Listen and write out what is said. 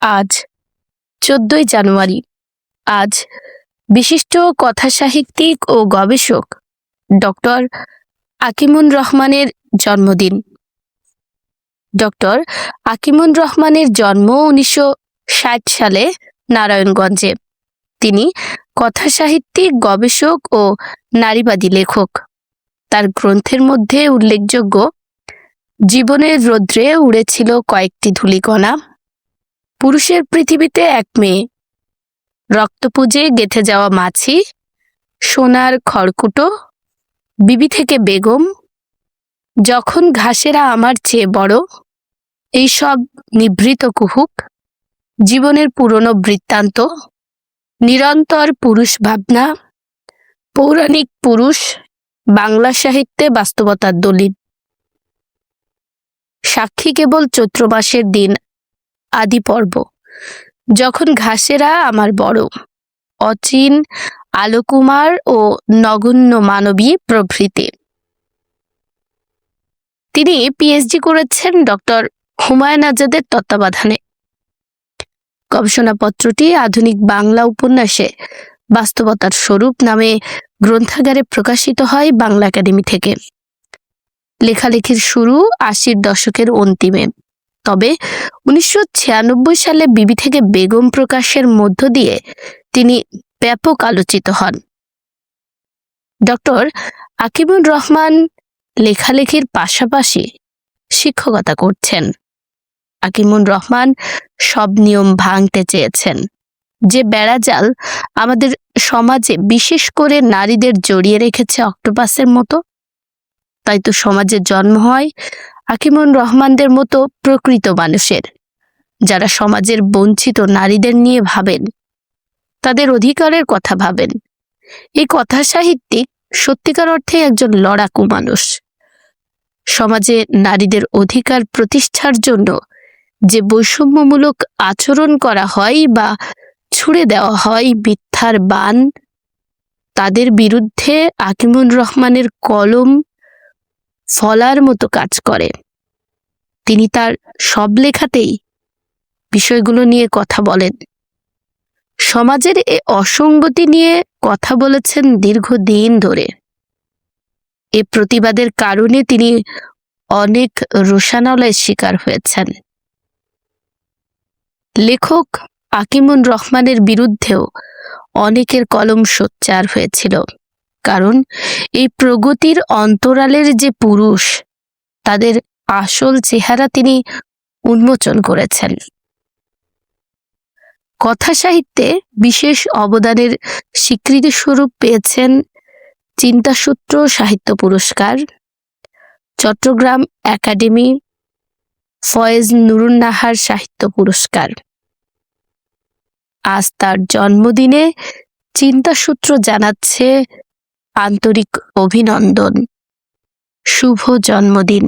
আজ ১৪ই জানুয়ারি। আজ বিশিষ্ট কথাসাহিত্যিক ও গবেষক ডক্টর আকিমুন রহমানের জন্মদিন। ডক্টর আকিমুন রহমানের জন্ম ১৯৬০ সালে নারায়ণগঞ্জে। তিনি কথাসাহিত্যিক, গবেষক ও নারীবাদী লেখক। তার গ্রন্থের মধ্যে উল্লেখযোগ্য জীবনের রৌদ্রে উড়েছিল কয়েকটি ধূলিকণা, পুরুষের পৃথিবীতে এক মেয়ে, রক্তপুঁজে গেঁথে যাওয়া মাছি, সোনার খড়কুটো, বিবি থেকে বেগম, যখন ঘাসেরা আমার চেয়ে বড়, এইসব নিভৃত কুহুক, জীবনের পুরনো বৃত্তান্ত, নিরন্তর পুরুষ ভাবনা, পৌরাণিক পুরুষ, বাংলা সাহিত্যে বাস্তবতার দলিল, সাক্ষী কেবল চৈত্র মাসের দিন, আদি পর্ব, যখন ঘাসেরা আমার বড়, অচিন, আলোকুমার ও নগণ্য মানবী প্রভৃতি। তিনি পিএইচডি করেছেন ডক্টর হুমায়ুন আজাদের তত্ত্বাবধানে। গবেষণাপত্রটি আধুনিক বাংলা উপন্যাসে বাস্তবতার স্বরূপ নামে গ্রন্থাগারে প্রকাশিত হয় বাংলা একাডেমি থেকে। লেখালেখির শুরু ৮০-র দশকের অন্তিমে, তবে ১৯৯৬ সালে বিবি থেকে বেগম প্রকাশের মধ্য দিয়ে তিনি ব্যাপক আলোচিত হন। ডক্টর আকিমুন রহমান লেখালেখির পাশাপাশি শিক্ষকতা করছেন। আকিমুন রহমান সব নিয়ম ভাঙতে চেয়েছেন, যে বেড়াজাল আমাদের সমাজে বিশেষ করে নারীদের জড়িয়ে রেখেছে অক্টোপাসের মতো। তাই তো সমাজে জন্ম হয় আকিমুন রহমানদের মতো প্রকৃত মানুষের, যারা সমাজের বঞ্চিত নারীদের নিয়ে ভাবেন, তাদের অধিকারের কথা ভাবেন। এই কথা সাহিত্যিক সত্যিকার অর্থে একজন লড়াকু মানুষ। সমাজে নারীদের অধিকার প্রতিষ্ঠার জন্য যে বৈষম্যমূলক আচরণ করা হয় বা ছুড়ে দেওয়া হয় মিথ্যার বান, তাদের বিরুদ্ধে আকিমুন রহমানের কলম ফলার মতো কাজ করে। তিনি তার সব লেখাতেই বিষয়গুলো নিয়ে কথা বলেন। সমাজের এ অসঙ্গতি নিয়ে কথা বলেছেন দীর্ঘদিন ধরে। এ প্রতিবাদের কারণে তিনি অনেক রোষানলের শিকার হয়েছেন। লেখক আকিমুন রহমানের বিরুদ্ধেও অনেকের কলম সোচ্চার হয়েছিল, কারণ এই প্রগতির অন্তরালের যে পুরুষ, তাদের আসল চেহারা তিনি উন্মোচন করেছেন। কথা সাহিত্যে বিশেষ অবদানের স্বীকৃতিস্বরূপ পেয়েছেন চিন্তাসূত্র সাহিত্য পুরস্কার, চট্টগ্রাম একাডেমি ফয়েজ নুরুন্নাহার সাহিত্য পুরস্কার। আজ তার জন্মদিনে চিন্তাসূত্র জানাচ্ছে আন্তরিক অভিনন্দন। শুভ জন্মদিন।